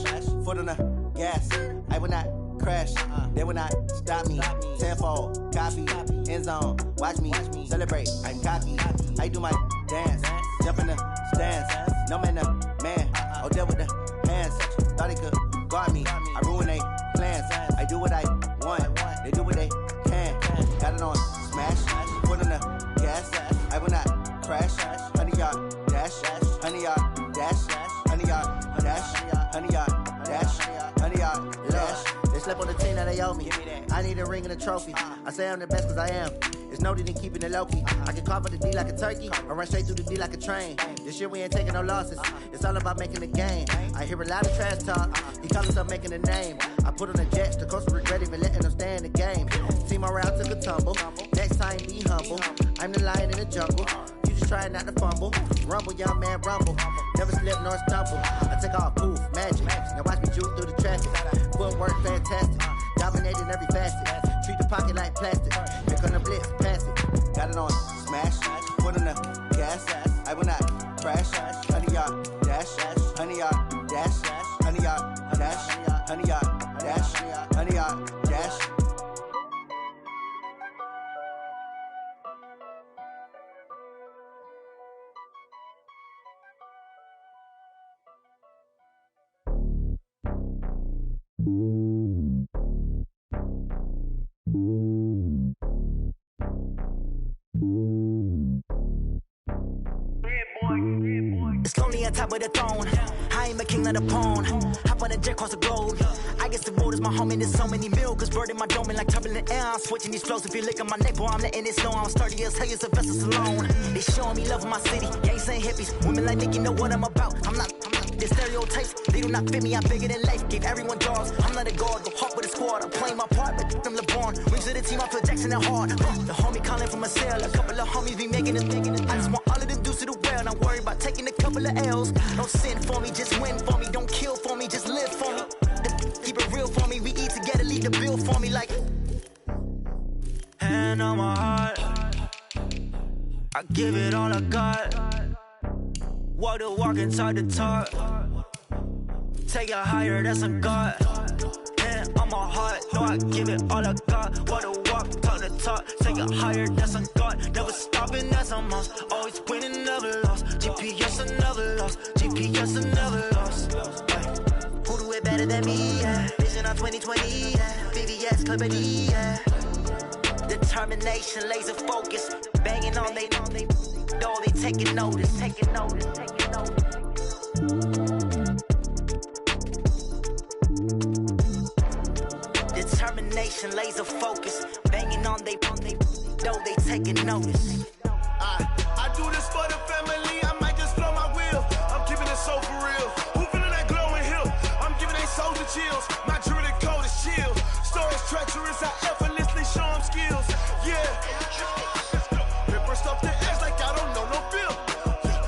Foot on the gas. I will not crash. They will not stop me. Tenfold, copy, end zone. Watch me celebrate. I'm cocky. I do my dance. Jump in the stands. No man, the man. Oh, deal with the hands. Thought he could guard me. I ruin they plans. I do what I want. They do what they can. Got it on smash. Foot on the gas. I will not crash. 100 yard dash. 100 yard dash. 100 yard dash. 100 yard dash. 100 yard dash. They slept on the team that they owe me. I need a ring and a trophy. I say I'm the best cause I am. It's noted in keeping it low-key. I can carve up the D like a turkey or run straight through the D like a train. This year we ain't taking no losses. It's all about making the game. I hear a lot of trash talk. He call himself making a name. I put on the Jets. The coach regret even letting them stay in the game. Team morale took a tumble. Next time be humble. I'm the lion in the jungle. You just trying not to fumble. Rumble, young man, rumble. Never slip nor stumble. I take off, poof, magic. Now watch me juke through the traffic. Footwork fantastic. Dominating every facet. Treat the pocket like plastic. Here come the blitz, pass it. Got it on smash. Foot on the gas. I will not crash. 100 yard dash. 100 yard dash. 100 yard dash. 100 yard dash. 100 yard dash. It's lonely on top of the throne. I ain't a king of the pawn. Hop on a jet across the globe. I guess the road is my home and there's so many milkers birding my dome and like turbulent air. I'm switching these flows. If you lick on my neck, boy, I'm letting it snow. I'm sturdy as hell, it's a vessel alone. They showing me love in my city. Gangs ain't hippies. Women like Nick, you know what I'm about. I'm not the stereotypes. They do not fit me. I'm bigger than life. Gave everyone jaws. I'm not a guard. Go hawk with a squad. I'm playing my part, but them LeBron. Rings to the team. I feel Jackson and hard. The homie calling from a cell. A couple of homies be making it. I just want all of them dudes to the well. Not worried about taking a couple of L's. Don't sin for me, just win for me. Don't kill for me, just live for me. Keep it real for me. We eat together, leave the bill for me like. Hand on my heart, I give it all I got. Walk the walk and talk the talk. Take it higher, that's a God. Hand on my heart, no, I give it all I got. Walk the walk, talk the talk. Take it higher, that's a God. Never stopping, that's a must. Always winning, never lost. GPS, I never lost. GPS, I never lost. Who do it better than me? Yeah. Vision on 2020. Yeah. VVS, Clippity. Yeah. Determination, laser focus. Banging on they door, they taking notice. Taking notice. Determination, laser focus. Banging on they door, they taking notice. I do this for the family. I might just blow my wheel. I'm keeping it so for real. Who feeling that glowing hill? I'm giving they souls the chills. My druidic code is chill. Stories treacherous. I effortlessly show them skills. Yeah. Ripper stuff the edge like I don't know no feel.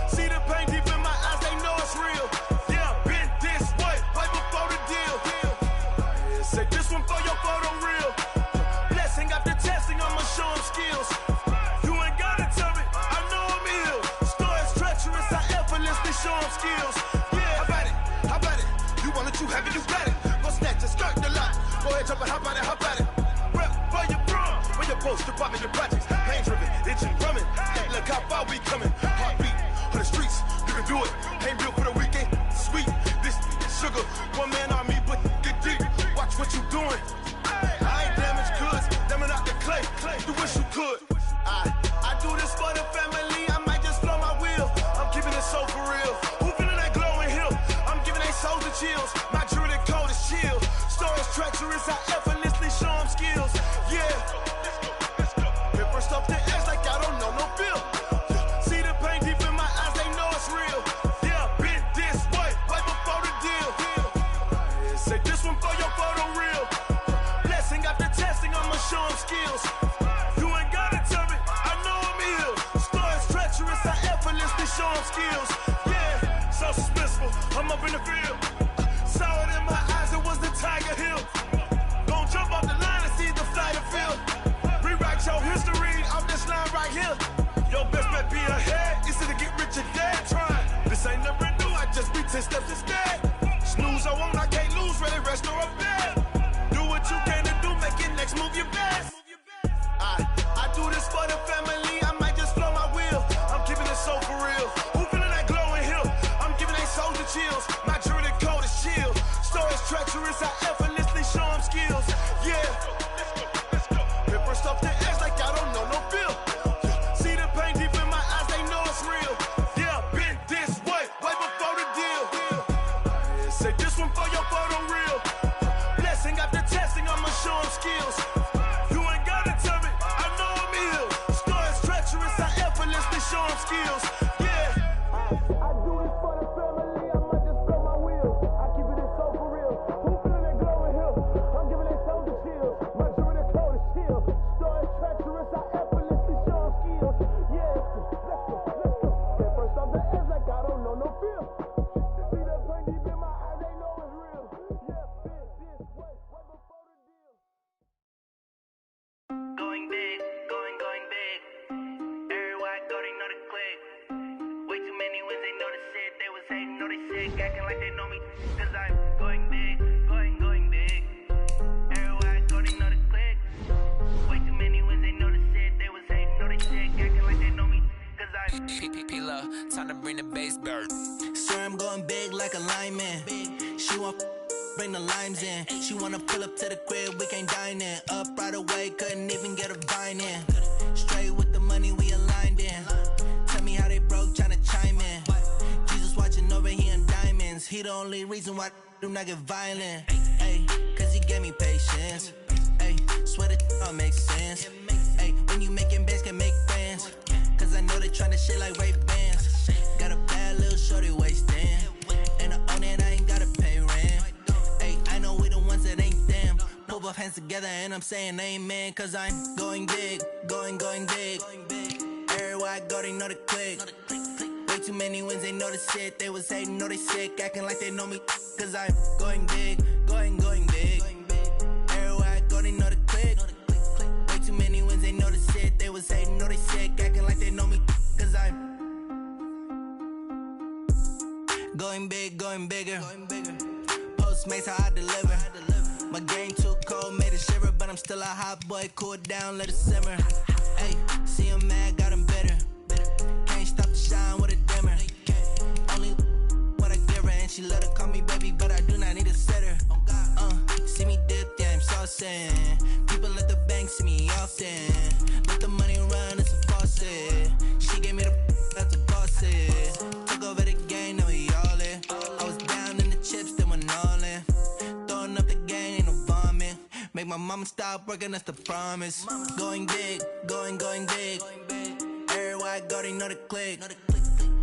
See the pain deep in my eyes. They know it's real. Yeah, been this way right before the deal. Say this one for your photo real. Blessing after testing. I'ma show them skills. Show them skills. Yeah, how about it? You want it, you have it, you got it. Go snatch treacherous, I effortlessly show them skills. Yeah. Hit first off the edge like I don't know no feel. See the pain deep in my eyes, they know it's real. Yeah, been this way, right before the deal. Say this one for your photo reel. Blessing after testing, I'ma show them skills. You ain't gotta tell me, I know I'm ill. Stories treacherous, I effortlessly show them skills. Yeah, so suspenseful, I'm up in the field. Saw it in my eyes, it was the Tiger Hill. Gon' jump off the line and see the flight of field. Rewrite your history, I'm this line right here. Your best bet be ahead, easy to get rich or dead. Try, this ain't never new, I just be 10 steps instead. Snooze I won't, I can't lose, ready, rest or a bed. Do what you can to do, make it next move your best. I do this for the family, I might just flow my wheel. I'm keeping it so for real. Who feeling that glowing hill? I'm giving they souls the chills. My jewelry code is chill. Stories treacherous, I effortlessly show them skills. Yeah. Hit first off the edge like I don't know no feel. See the pain deep in my eyes, they know it's real. Yeah, been this way, way before the deal. Say this one for your photo reel. Blessing after testing, I'ma show them skills. You ain't gotta tell me, I know I'm ill. Stories treacherous, I effortlessly show them skills. Yeah. I do this for the family, I might just blow my wheel. I keep it so for real. Who feeling that glowing hill? I'm giving they souls the chills. My jewelry code is chill. Stories treacherous, I effortlessly show them skills. Yeah, let's go. Hit first off the edge like I don't know no feel. See that pain deep in my eyes, they know it's real. Yeah, been this way, way before the deal. Going big, going big. Everywhere I go, they know the click. Way too many wins, they know the shit. They was hating, know they sick, acting like they know me. Cause I'm going big, going big. Everywhere I go, they know the click. Way too many wins, they know the shit. They was hating, know they sick, acting like they know me. Cause I'm P-P-P-Love, time to bring the bass bird. Swear I'm going big like a lineman. She want bring the limes in. She wanna pull up to the crib, we can't dine in. Up right away, couldn't even get a vine in. Straight with the money we aligned in. Tell me how they broke, tryna chime in. Jesus watching over here in diamonds. He the only reason why I do not get violent. Ay, cause he gave me patience. Ay, swear that all makes sense. Ay, when you making bands, can make friends. Cause I know they tryna shit like Ray-Bans. Got a bad little shorty wasting. And I own it, I ain't gotta pay rent. Ay, I know we the ones that ain't them. Pull both hands together and I'm saying amen. Cause I'm going big, going big. Everywhere I go, they know the click. Way too many wins, they know the shit. They was hating, know they sick, acting like they know me. Cause I'm going big, going big. Everywhere I go, they know the click. Way too many wins, they know the shit. They was hating, know they sick, acting like they know me. Cause I'm going big, going bigger. Postmates, how I deliver. My game too cold, made it shiver. But I'm still a hot boy, cool it down, let it simmer. Hey, see him mad, got him bitter. Can't stop the shine with a dimmer. Only what I give her, and she let her call me baby, but I do not need a sitter. See me dip, yeah, I'm saucing. People at the bank see me often. Let the money run, it's a faucet. She gave me the that's a faucet. Took over the game, now we all in. I was down in the chips, then went all in. Throwing up the game, ain't no vomit. Make my mama stop working, that's the promise. Going big, going big. Everywhere I go, they know the click.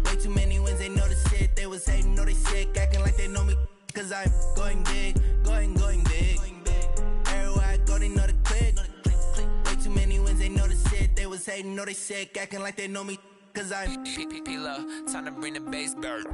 Way too many wins, they know the shit. They was hating, know they sick, acting like they know me. Cause I'm going big, going big. Everywhere I go, they know the click. Way too many wins, they know the shit. They was hating, know they sick, acting like they know me. Cause I'm P-P-P-Love, time to bring the bass bird.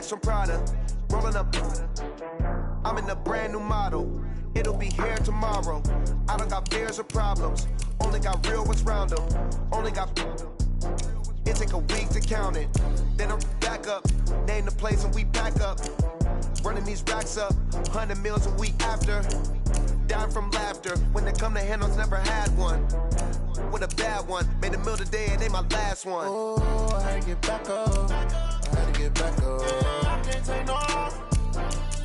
bags from Prada. Rolling up, I'm in a brand new model. It'll be here tomorrow. I don't got fears or problems. Only got real ones round them. Only got. It take a week to count it. Then I'm back up. Name the place and we back up. Running these racks up. 100 meals a week after. Dying from laughter. When they come to handles, never had one. With a bad one. Made a meal today and they my last one. Oh, I had to get back up. I had to get back up. I can't take no off.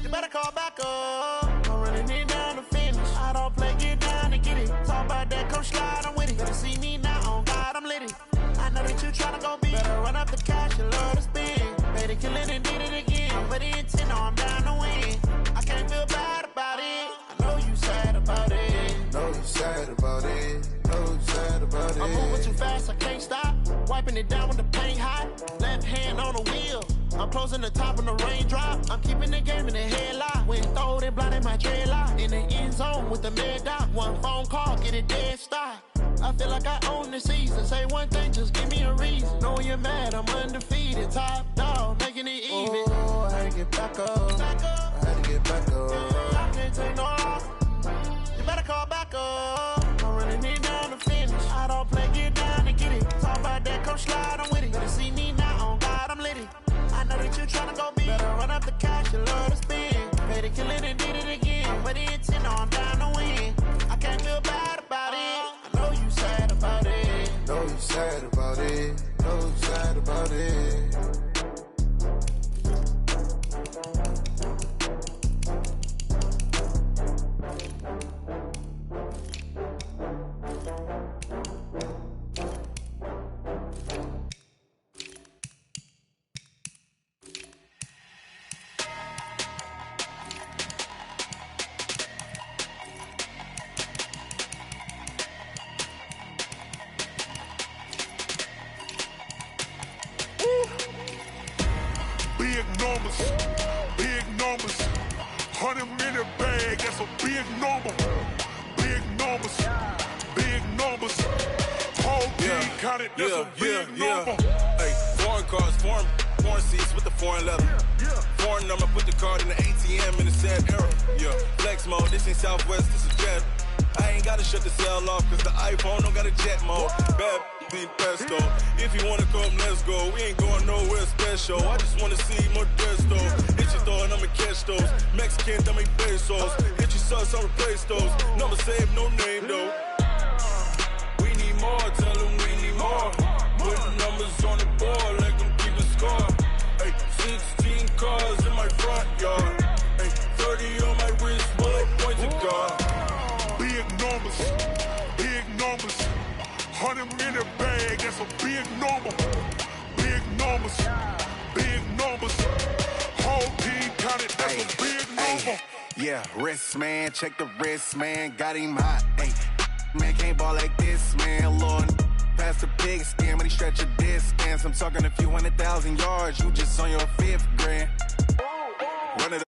You better call back up. I'm running it down to finish. I don't play, get down to get it. Talk about that, come slide, I'm with it. Better see me now, on God, I'm lit it. I know that you tryna go big. Better run up the cash, you love to spend. Better kill it and did it again. I'm put in 10, no, I'm down to win. I can't feel bad about it. I know you sad about it. Know you sad about it. Know you sad about it. I'm moving too fast, I can't stop. Wiping it down with the paint hot. Left hand on the wheel. I'm closing the top on the raindrop. I'm keeping the game in the headlock. When throwed and blinded my dreadlock. In the end zone with the mad dot. One phone call, get it dead stop. I feel like I own the season. Say one thing, just give me a reason. Knowing you're mad, I'm undefeated. Top dog, making it even. Oh, I had to get back up. I had to get back up. I can't take no off. You better call back up. I'm running it down to finish. I don't play, get down to get it. Talk about that, come slide, I'm with it. Better see me now, on God, I'm lit it. I know that you tryna go big. Better run up the cash, you love to spend. Pay to kill it and did it again. But it's 10, no, I'm down to win. I can't feel bad about it. I know you sad about it. Know you sad about it. Know you sad about it. Big numbers, big numbers. 100-minute bag, that's a big number. Big numbers, big numbers. Whole team counted, that's a big number. Hey, foreign cars, foreign seats with the foreign leather. Foreign number, put the card in the ATM in the sad era. Yeah, flex mode, this ain't Southwest, this is Jet. I ain't gotta shut the cell off, cause the iPhone don't got a jet mode. Bad beat pesto. If you wanna come, let's go. We ain't going nowhere special. I just wanna see more Modesto. Hit your door and I'ma catch those. Mexican, dame pesos. Hit your sus, I'll replace those. Number saved, no name though. We need more, tell them we need more. Put the numbers on the board, let them keep the score. Hey, 16 cars in my front yard. Hey, 30 on my wrist, bullet point to God. Big numbers, big numbers. 100-minute bag, that's a big number. Big numbers, big numbers. Whole team counted, that's a big number. Yeah, wrist man, check the wrist man, got him hot. Ay, man can't ball like this, man. Lord, past the big skin when he stretch a distance. I'm talking a few 100,000 yards, you just on your 5th grand. Run it